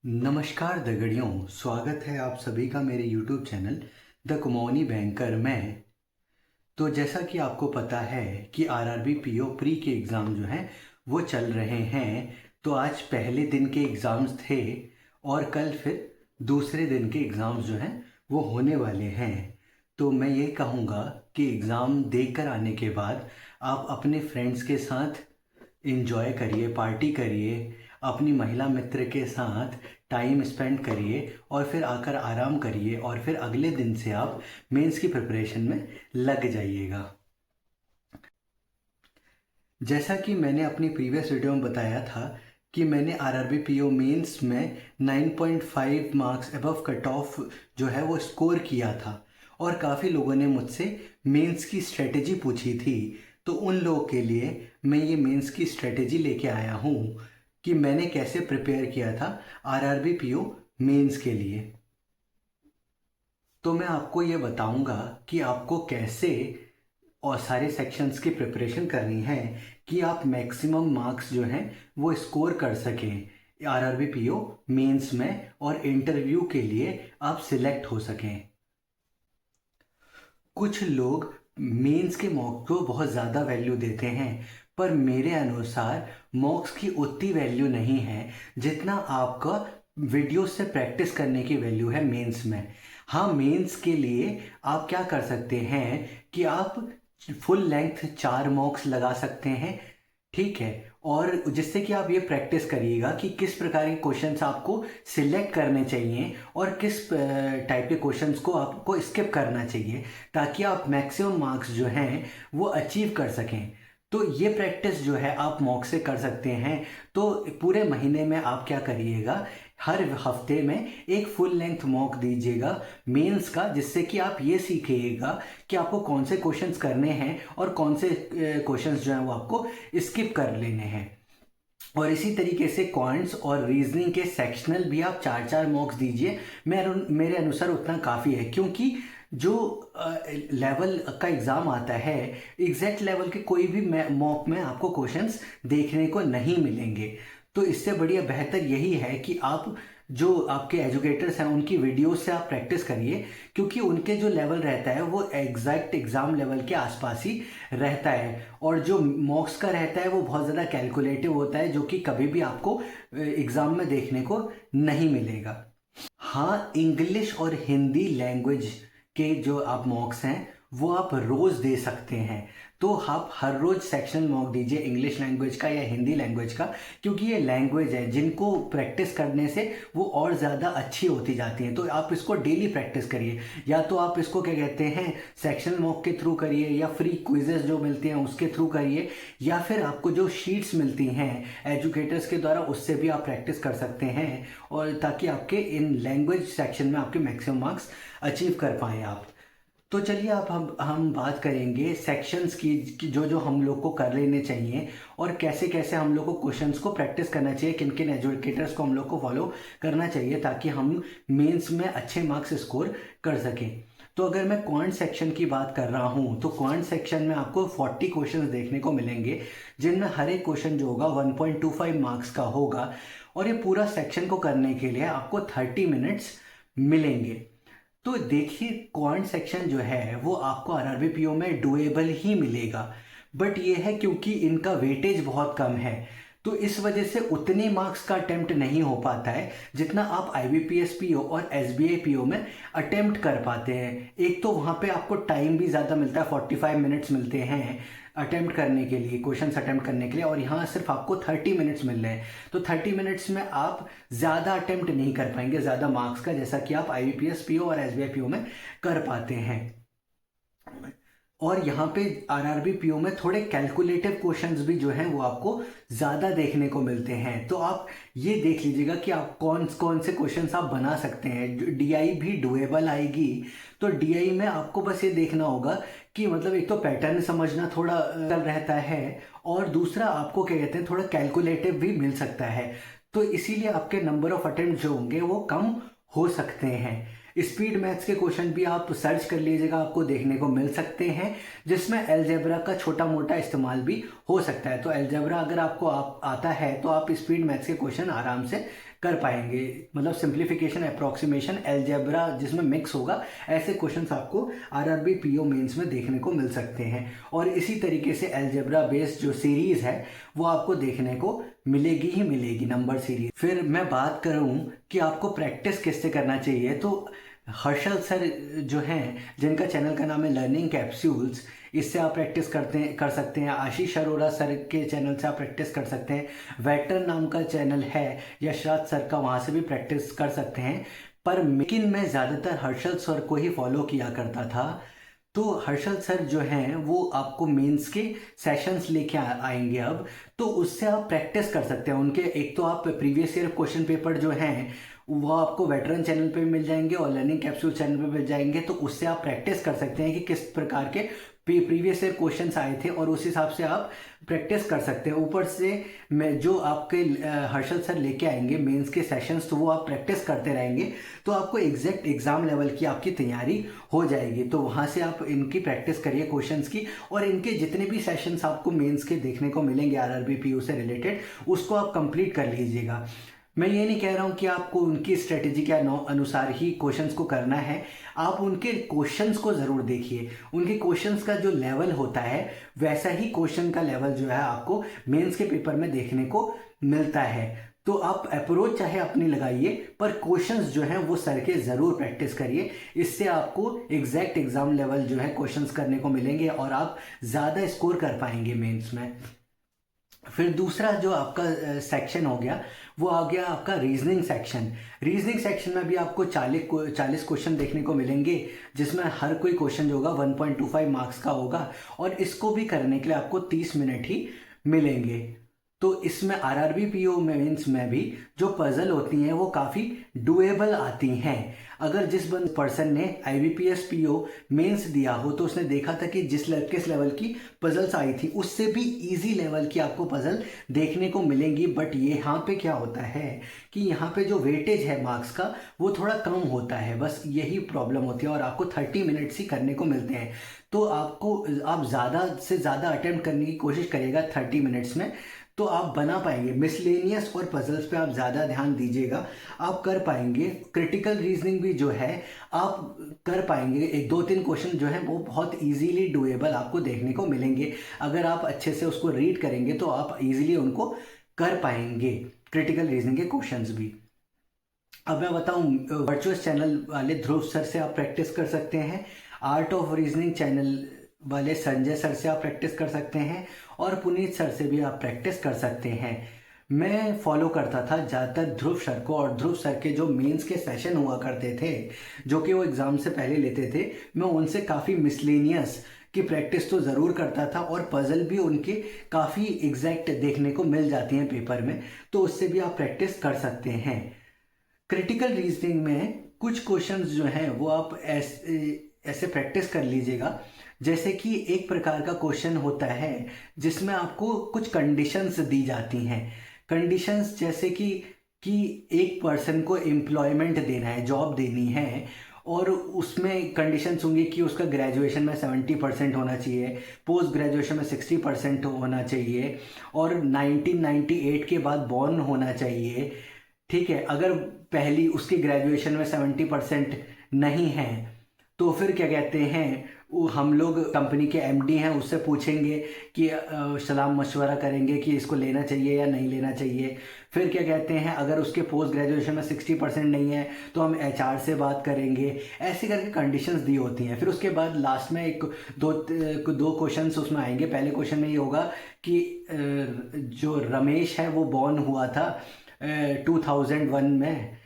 नमस्कार दगड़ियों, स्वागत है आप सभी का मेरे YouTube channel the Kumaoni banker में। तो जैसा कि आपको पता है कि आरआरबी पीओ प्री के एग्ज़ाम जो हैं वो चल रहे हैं। तो आज पहले दिन के एग्ज़ाम्स थे और कल फिर दूसरे दिन के एग्ज़ाम्स जो हैं वो होने वाले हैं। तो मैं ये कहूँगा कि एग्ज़ाम देकर आने के बाद आप अपने फ्रेंड्स के साथ इंजॉय करिए, पार्टी करिए, अपनी महिला मित्र के साथ टाइम स्पेंड करिए और फिर आकर आराम करिए और फिर अगले दिन से आप मेंस की प्रिपरेशन में लग जाइएगा। जैसा कि मैंने अपनी प्रीवियस वीडियो में बताया था कि मैंने आरआरबी पीओ मेंस में 9.5 मार्क्स अबव कट ऑफ जो है वो स्कोर किया था और काफ़ी लोगों ने मुझसे मेंस की स्ट्रेटजी पूछी थी। तो उन लोगों के लिए मैं ये मेंस की स्ट्रेटजी लेके आया हूँ कि मैंने कैसे प्रिपेयर किया था आरआरबी पीओ मेंस के लिए। तो मैं आपको ये बताऊंगा कि आपको कैसे और सारे सेक्शंस की प्रिपरेशन करनी है कि आप मैक्सिमम मार्क्स जो हैं वो स्कोर कर सकें आरआरबी पीओ मेंस में और इंटरव्यू के लिए आप सिलेक्ट हो सकें। कुछ लोग मेंस के मॉक को बहुत ज़्यादा वैल्यू देते हैं, पर मेरे अनुसार मॉक्स की उतनी वैल्यू नहीं है जितना आपका वीडियो से प्रैक्टिस करने की वैल्यू है मेंस में। हाँ, मेंस के लिए आप क्या कर सकते हैं कि आप फुल लेंथ 4 मॉक्स लगा सकते हैं, ठीक है। और जिससे कि आप ये प्रैक्टिस करिएगा कि किस प्रकार के क्वेश्चंस आपको सिलेक्ट करने चाहिए और किस टाइप के क्वेश्चंस को आपको स्किप करना चाहिए, ताकि आप मैक्सिमम मार्क्स जो हैं वो अचीव कर सकें। तो ये प्रैक्टिस जो है आप मॉक से कर सकते हैं। तो पूरे महीने में आप क्या करिएगा, हर हफ्ते में एक फुल लेंथ मॉक दीजिएगा मेंस का, जिससे कि आप ये सीखिएगा कि आपको कौन से क्वेश्चंस करने हैं और कौन से क्वेश्चंस जो हैं वो आपको स्किप कर लेने हैं। और इसी तरीके से क्वांट्स और रीजनिंग के सेक्शनल भी आप 4-4 मॉक्स दीजिए। मेरे अनुसार उतना काफ़ी है, क्योंकि जो लेवल का एग्ज़ाम आता है, एग्जैक्ट लेवल के कोई भी मॉक में आपको क्वेश्चंस देखने को नहीं मिलेंगे। तो इससे बढ़िया बेहतर यही है कि आप जो आपके एजुकेटर्स हैं उनकी वीडियोस से आप प्रैक्टिस करिए, क्योंकि उनके जो लेवल रहता है वो एग्जैक्ट एग्ज़ाम लेवल के आसपास ही रहता है। और जो मॉक्स का रहता है वो बहुत ज़्यादा कैलकुलेटिव होता है, जो कि कभी भी आपको एग्ज़ाम में देखने को नहीं मिलेगा। हाँ, इंग्लिश और हिंदी लैंग्वेज के जो आप मॉक्स हैं वो आप रोज़ दे सकते हैं। तो आप हर रोज़ सेक्शनल मॉक दीजिए इंग्लिश लैंग्वेज का या हिंदी लैंग्वेज का, क्योंकि ये लैंग्वेज है जिनको प्रैक्टिस करने से वो और ज़्यादा अच्छी होती जाती हैं। तो आप इसको डेली प्रैक्टिस करिए, या तो आप इसको क्या कहते हैं सेक्शनल मॉक के थ्रू करिए, या फ्री क्विजेस जो मिलते हैं उसके थ्रू करिए, या फिर आपको जो शीट्स मिलती हैं एजुकेटर्स के द्वारा उससे भी आप प्रैक्टिस कर सकते हैं, और ताकि आपके इन लैंग्वेज सेक्शन में आपके मैक्सिमम मार्क्स अचीव कर पाएँ आप। तो चलिए आप हम बात करेंगे सेक्शंस की कि जो जो हम लोग को कर लेने चाहिए और कैसे कैसे हम लोग को क्वेश्चंस को प्रैक्टिस करना चाहिए, किन किन एजुकेटर्स को हम लोग को फॉलो करना चाहिए, ताकि हम मेंस में अच्छे मार्क्स स्कोर कर सकें। तो अगर मैं क्वांट सेक्शन की बात कर रहा हूँ तो क्वांट सेक्शन में आपको 40 क्वेश्चन देखने को मिलेंगे, जिनमें हर एक क्वेश्चन जो होगा 1.25 मार्क्स का होगा। और ये पूरा सेक्शन को करने के लिए आपको 30 मिनट्स मिलेंगे। तो देखिए, क्वांट सेक्शन जो है वो आपको आरआरबी पीओ में डुएबल ही मिलेगा, बट ये है क्योंकि इनका वेटेज बहुत कम है, तो इस वजह से उतने मार्क्स का अटेम्प्ट नहीं हो पाता है जितना आप आईबीपीएस पीओ और एसबीआई पीओ में अटेम्प्ट कर पाते हैं। एक तो वहाँ पे आपको टाइम भी ज़्यादा मिलता है, 45 मिनट्स मिलते हैं अटेम्प्ट करने के लिए, क्वेश्चंस अटेम्प्ट करने के लिए, और यहाँ सिर्फ आपको 30 मिनट्स मिल रहे हैं। तो 30 मिनट्स में आप ज़्यादा अटेम्प्ट नहीं कर पाएंगे ज़्यादा मार्क्स का, जैसा कि आप आईबीपीएस पीओ और एसबीआई पीओ में कर पाते हैं। और यहाँ पे आरआरबी पीओ में थोड़े कैलकुलेटिव क्वेश्चंस भी जो हैं वो आपको ज़्यादा देखने को मिलते हैं। तो आप ये देख लीजिएगा कि आप कौन कौन से क्वेश्चंस आप बना सकते हैं। डीआई भी डुएबल आएगी, तो डीआई में आपको बस ये देखना होगा कि मतलब एक तो पैटर्न समझना थोड़ा रहता है, और दूसरा आपको क्या कहते हैं थोड़ा कैलकुलेटिव भी मिल सकता है। तो इसीलिए आपके नंबर ऑफ अटेम्प्ट जो होंगे वो कम हो सकते हैं। स्पीड मैथ्स के क्वेश्चन भी आप सर्च कर लीजिएगा, आपको देखने को मिल सकते हैं, जिसमें अलजेब्रा का छोटा मोटा इस्तेमाल भी हो सकता है। तो अलजेब्रा अगर आपको आता है तो आप स्पीड मैथ्स के क्वेश्चन आराम से कर पाएंगे। मतलब सिंप्लीफिकेशन, अप्रॉक्सीमेशन, अलजेब्रा जिसमें मिक्स होगा, ऐसे क्वेश्चंस आपको आरआरबी पीओ मेंस में देखने को मिल सकते हैं। और इसी तरीके से अलजेब्रा बेस्ड जो सीरीज़ है वो आपको देखने को मिलेगी ही मिलेगी, नंबर सीरीज। फिर मैं बात करूं कि आपको प्रैक्टिस किससे करना चाहिए, तो हर्षल सर जो हैं, जिनका चैनल का नाम है लर्निंग कैप्सूल्स, इससे आप प्रैक्टिस कर सकते हैं। आशीष अरोड़ा सर के चैनल से आप प्रैक्टिस कर सकते हैं। वेटर नाम का चैनल है यशराज सर का, वहाँ से भी प्रैक्टिस कर सकते हैं। पर लेकिन मैं ज़्यादातर हर्षल सर को ही फॉलो किया करता था। तो हर्षल सर जो हैं वो आपको मेंस के सेशंस लेके आएंगे अब, तो उससे आप प्रैक्टिस कर सकते हैं उनके। एक तो आप प्रीवियस ईयर क्वेश्चन पेपर जो हैं वो आपको वेटरन चैनल पे मिल जाएंगे और लर्निंग कैप्सूल चैनल पे मिल जाएंगे, तो उससे आप प्रैक्टिस कर सकते हैं कि किस प्रकार के प्रीवियस ईयर क्वेश्चंस आए थे, और उस हिसाब से आप प्रैक्टिस कर सकते हैं। ऊपर से मैं जो आपके हर्षल सर लेके आएंगे मेंस के सेशंस, तो वो आप प्रैक्टिस करते रहेंगे, तो आपको एग्जैक्ट एग्जाम लेवल की आपकी तैयारी हो जाएगी। तो वहाँ से आप इनकी प्रैक्टिस करिए क्वेश्चंस की, और इनके जितने भी सेशंस आपको मेंस के देखने को मिलेंगे आरआरबी पीयू से रिलेटेड, उसको आप कंप्लीट कर लीजिएगा। मैं ये नहीं कह रहा हूँ कि आपको उनकी स्ट्रेटेजी के अनुसार ही क्वेश्चंस को करना है, आप उनके क्वेश्चंस को ज़रूर देखिए। उनके क्वेश्चंस का जो लेवल होता है वैसा ही क्वेश्चन का लेवल जो है आपको मेंस के पेपर में देखने को मिलता है। तो आप अप्रोच चाहे अपनी लगाइए, पर क्वेश्चंस जो हैं वो सर के ज़रूर प्रैक्टिस करिए। इससे आपको एग्जैक्ट एग्जाम लेवल जो है क्वेश्चंस करने को मिलेंगे और आप ज़्यादा स्कोर कर पाएंगे मेंस में। फिर दूसरा जो आपका सेक्शन हो गया वो आ गया आपका रीजनिंग सेक्शन। रीजनिंग सेक्शन में भी आपको 40 क्वेश्चन देखने को मिलेंगे, जिसमें हर कोई क्वेश्चन जो होगा 1.25 मार्क्स का होगा, और इसको भी करने के लिए आपको 30 मिनट ही मिलेंगे। तो इसमें आरआरबी पीओ मेंस में भी जो पजल होती हैं वो काफ़ी डुएबल आती हैं। अगर जिस पर्सन ने आईबीपीएस पीओ मेंस दिया हो तो उसने देखा था कि किस लेवल की पजल्स आई थी, उससे भी इजी लेवल की आपको पजल देखने को मिलेंगी। बट ये यहाँ पे क्या होता है कि यहाँ पे जो वेटेज है मार्क्स का वो थोड़ा कम होता है, बस यही प्रॉब्लम होती है, और आपको 30 मिनट्स ही करने को मिलते हैं। तो आप ज़्यादा से ज़्यादा अटेम्प्ट करने की कोशिश करिएगा 30 मिनट्स में, तो आप बना पाएंगे। मिसलेनियस और पजल्स पे आप ज़्यादा ध्यान दीजिएगा, आप कर पाएंगे। क्रिटिकल रीजनिंग भी जो है आप कर पाएंगे। 2-3 क्वेश्चन जो है वो बहुत इजीली डुएबल आपको देखने को मिलेंगे। अगर आप अच्छे से उसको रीड करेंगे तो आप इजीली उनको कर पाएंगे, क्रिटिकल रीजनिंग के क्वेश्चंस भी। अब मैं बताऊं, वर्चुअस चैनल वाले ध्रुव सर से आप प्रैक्टिस कर सकते हैं। आर्ट ऑफ रीजनिंग चैनल वाले संजय सर से आप प्रैक्टिस कर सकते हैं, और पुनीत सर से भी आप प्रैक्टिस कर सकते हैं। मैं फॉलो करता था ज़्यादातर ध्रुव सर को, और ध्रुव सर के जो मेंस के सेशन हुआ करते थे जो कि वो एग्ज़ाम से पहले लेते थे, मैं उनसे काफ़ी मिसलेनियस की प्रैक्टिस तो ज़रूर करता था, और पज़ल भी उनके काफ़ी एग्जैक्ट देखने को मिल जाती हैं पेपर में, तो उससे भी आप प्रैक्टिस कर सकते हैं। क्रिटिकल रीजनिंग में कुछ क्वेश्चंस जो हैं वो आप ऐसे प्रैक्टिस कर लीजिएगा, जैसे कि एक प्रकार का क्वेश्चन होता है जिसमें आपको कुछ कंडीशंस दी जाती हैं। कंडीशंस जैसे कि एक पर्सन को एम्प्लॉयमेंट देना है, जॉब देनी है, और उसमें कंडीशंस होंगी कि उसका ग्रेजुएशन में 70% होना चाहिए, पोस्ट ग्रेजुएशन में 60% होना चाहिए, और 1998 के बाद बॉर्न होना चाहिए। ठीक है, अगर पहली उसकी ग्रेजुएशन में 70% नहीं है तो फिर क्या कहते हैं, हम लोग कंपनी के एमडी हैं उससे पूछेंगे कि सलाह मशवरा करेंगे कि इसको लेना चाहिए या नहीं लेना चाहिए। फिर क्या कहते हैं, अगर उसके पोस्ट ग्रेजुएशन में 60% नहीं है तो हम एचआर से बात करेंगे। ऐसे करके कंडीशंस दी होती हैं। फिर उसके बाद लास्ट में दो क्वेश्चंस उसमें आएंगे। पहले क्वेश्चन में ये होगा कि जो रमेश है वो बॉर्न हुआ था 2001 में,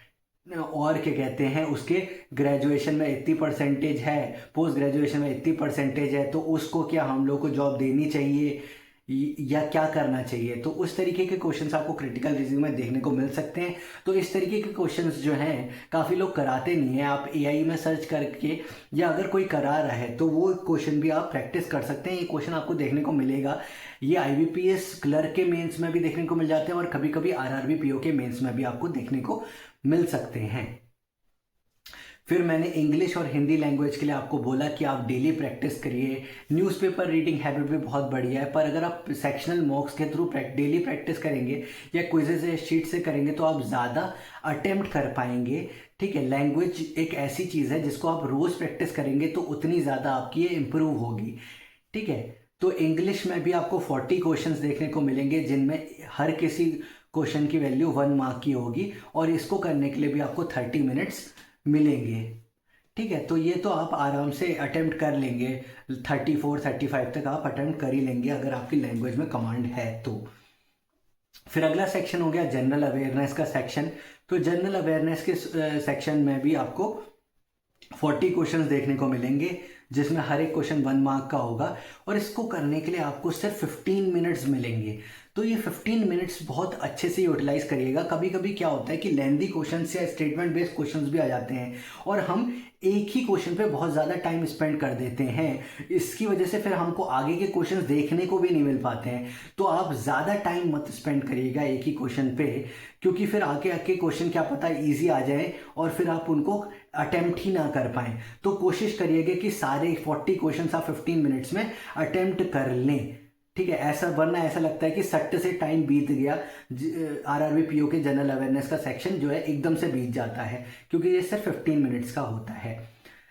और क्या कहते हैं उसके ग्रेजुएशन में इतनी परसेंटेज है, पोस्ट ग्रेजुएशन में इतनी परसेंटेज है, तो उसको क्या हम लोग को जॉब देनी चाहिए या क्या करना चाहिए। तो उस तरीके के क्वेश्चंस आपको क्रिटिकल रीजनिंग में देखने को मिल सकते हैं। तो इस तरीके के क्वेश्चंस जो हैं काफ़ी लोग कराते नहीं हैं। आप एआई में सर्च करके, या अगर कोई करा रहा है तो वो क्वेश्चन भी आप प्रैक्टिस कर सकते हैं। ये क्वेश्चन आपको देखने को मिलेगा। ये आईबीपीएस क्लर्क के मेंस में भी देखने को मिल जाते हैं, और कभी कभी आरआरबी पीओ के मेंस में भी आपको देखने को मिल सकते हैं। फिर मैंने इंग्लिश और हिंदी लैंग्वेज के लिए आपको बोला कि आप डेली प्रैक्टिस करिए। न्यूज़पेपर रीडिंग हैबिट भी बहुत बढ़िया है, पर अगर आप सेक्शनल मॉक्स के थ्रू डेली प्रैक्टिस करेंगे या क्विजेज या शीट से करेंगे तो आप ज़्यादा अटेम्प्ट कर पाएंगे। ठीक है, लैंग्वेज एक ऐसी चीज़ है जिसको आप रोज़ प्रैक्टिस करेंगे तो उतनी ज़्यादा आपकी ये इम्प्रूव होगी। ठीक है, तो इंग्लिश में भी आपको 40 क्वेश्चंस देखने को मिलेंगे जिनमें हर किसी क्वेश्चन की वैल्यू 1 मार्क की होगी, और इसको करने के लिए भी आपको 30 मिनट्स मिलेंगे। ठीक है, तो ये तो आप आराम से अटेम्प्ट कर लेंगे, 34-35 तक आप अटेम्प्ट कर ही लेंगे अगर आपकी लैंग्वेज में कमांड है तो। फिर अगला सेक्शन हो गया जनरल अवेयरनेस का सेक्शन। तो जनरल अवेयरनेस के सेक्शन में भी आपको 40 क्वेश्चंस देखने को मिलेंगे जिसमें हर एक क्वेश्चन 1 मार्क का होगा, और इसको करने के लिए आपको सिर्फ 15 मिनट्स मिलेंगे। तो ये 15 मिनट्स बहुत अच्छे से यूटिलाइज करिएगा। कभी कभी क्या होता है कि लेंदी क्वेश्चंस या स्टेटमेंट बेस्ड क्वेश्चंस भी आ जाते हैं और हम एक ही क्वेश्चन पे बहुत ज़्यादा टाइम स्पेंड कर देते हैं, इसकी वजह से फिर हमको आगे के क्वेश्चंस देखने को भी नहीं मिल पाते हैं। तो आप ज़्यादा टाइम मत स्पेंड करिएगा एक ही क्वेश्चन पे, क्योंकि फिर आगे आके क्वेश्चन क्या पता ईजी आ जाए और फिर आप उनको अटेम्प्ट ही ना कर पाएँ। तो कोशिश करिएगा कि सारे 40 क्वेश्चन आप 15 मिनट्स में अटेम्प्ट कर लें। ठीक है, ऐसा वरना ऐसा लगता है कि सट्ट से टाइम बीत गया। आरआरबी पीओ के जनरल अवेयरनेस का सेक्शन जो है एकदम से बीत जाता है, क्योंकि ये सिर्फ 15 मिनट्स का होता है।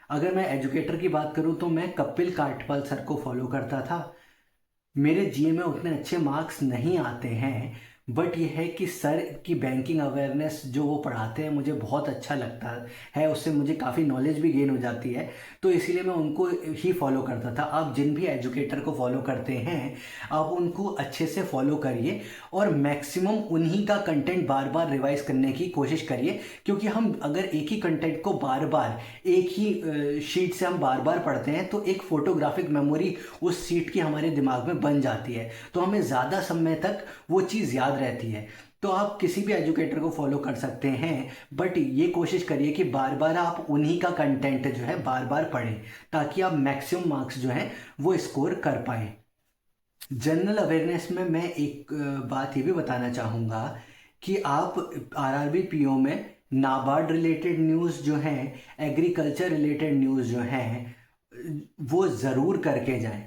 अगर मैं एजुकेटर की बात करूं तो मैं कपिल काटपाल सर को फॉलो करता था। मेरे जीए में उतने अच्छे मार्क्स नहीं आते हैं, बट ये है कि सर की बैंकिंग अवेयरनेस जो वो पढ़ाते हैं मुझे बहुत अच्छा लगता है, उससे मुझे काफ़ी नॉलेज भी गेन हो जाती है, तो इसीलिए मैं उनको ही फॉलो करता था। आप जिन भी एजुकेटर को फॉलो करते हैं आप उनको अच्छे से फॉलो करिए और मैक्सिमम उन्हीं का कंटेंट बार बार रिवाइज करने की कोशिश करिए, क्योंकि हम अगर एक ही कंटेंट को बार बार एक ही शीट से हम बार बार पढ़ते हैं तो एक फोटोग्राफिक मेमोरी उस शीट की हमारे दिमाग में बन जाती है, तो हमें ज़्यादा समय तक वो चीज़ याद रहती है। तो आप किसी भी एजुकेटर को फॉलो कर सकते हैं, बट ये कोशिश करिए कि बार बार आप उन्हीं का कंटेंट जो है बार बार पढ़ें, ताकि आप मैक्सिमम मार्क्स जो हैं वो स्कोर कर पाएं। जनरल अवेयरनेस में मैं एक बात ये भी बताना चाहूँगा कि आप आरआरबी पीओ में नाबार्ड रिलेटेड न्यूज़ जो हैं, एग्रीकल्चर रिलेटेड न्यूज़ जो हैं, वो ज़रूर करके जाएं,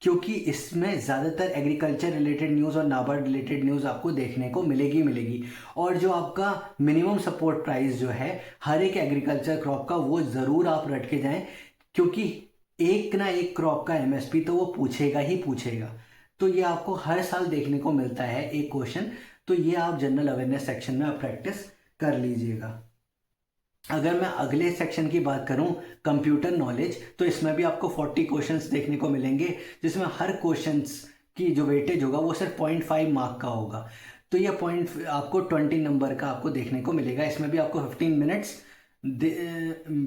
क्योंकि इसमें ज़्यादातर एग्रीकल्चर रिलेटेड न्यूज़ और नाबार्ड रिलेटेड न्यूज़ आपको देखने को मिलेगी। और जो आपका मिनिमम सपोर्ट प्राइस जो है हर एक एग्रीकल्चर क्रॉप का, वो ज़रूर आप रट के जाएं, क्योंकि एक ना एक क्रॉप का एमएसपी तो वो पूछेगा ही पूछेगा। तो ये आपको हर साल देखने को मिलता है एक क्वेश्चन, तो ये आप जनरल अवेयरनेस सेक्शन में आप प्रैक्टिस कर लीजिएगा। अगर मैं अगले सेक्शन की बात करूं कंप्यूटर नॉलेज, तो इसमें भी आपको 40 क्वेश्चंस देखने को मिलेंगे, जिसमें हर क्वेश्चंस की जो वेटेज होगा वो सिर्फ 0.5 मार्क का होगा। तो ये पॉइंट आपको 20 नंबर का आपको देखने को मिलेगा। इसमें भी आपको 15 मिनट्स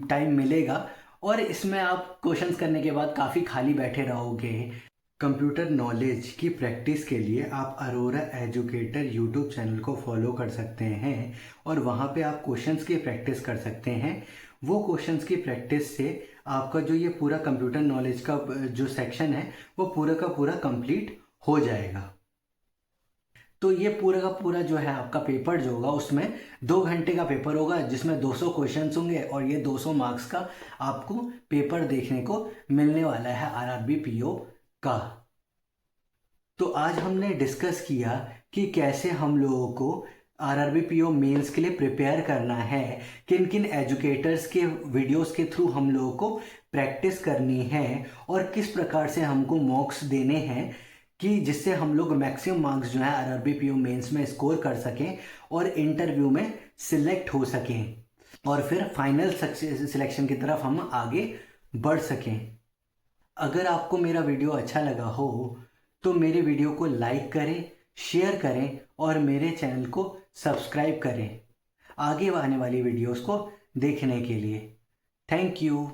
टाइम मिलेगा, और इसमें आप क्वेश्चंस करने के बाद काफ़ी खाली बैठे रहोगे। कंप्यूटर नॉलेज की प्रैक्टिस के लिए आप अरोरा एजुकेटर यूट्यूब चैनल को फॉलो कर सकते हैं, और वहाँ पे आप क्वेश्चंस की प्रैक्टिस कर सकते हैं। वो क्वेश्चंस की प्रैक्टिस से आपका जो ये पूरा कंप्यूटर नॉलेज का जो सेक्शन है वो पूरा का पूरा कंप्लीट हो जाएगा। तो ये पूरा का पूरा जो है आपका पेपर जो होगा उसमें 2 घंटे का पेपर होगा, जिसमें 200 क्वेश्चंस होंगे, और ये 200 मार्क्स का आपको पेपर देखने को मिलने वाला है आरआरबी पीओ का। तो आज हमने डिस्कस किया कि कैसे हम लोगों को आरआरबी पीओ मेंस के लिए प्रिपेयर करना है, किन किन एजुकेटर्स के वीडियोस के थ्रू हम लोगों को प्रैक्टिस करनी है, और किस प्रकार से हमको मॉक्स देने हैं कि जिससे हम लोग मैक्सिमम मार्क्स जो है आरआरबी पीओ मेंस में स्कोर कर सकें और इंटरव्यू में सिलेक्ट हो सकें, और फिर फाइनल सिलेक्शन की तरफ हम आगे बढ़ सकें। अगर आपको मेरा वीडियो अच्छा लगा हो तो मेरे वीडियो को लाइक करें, शेयर करें और मेरे चैनल को सब्सक्राइब करें आगे आने वाली वीडियोस को देखने के लिए। Thank you.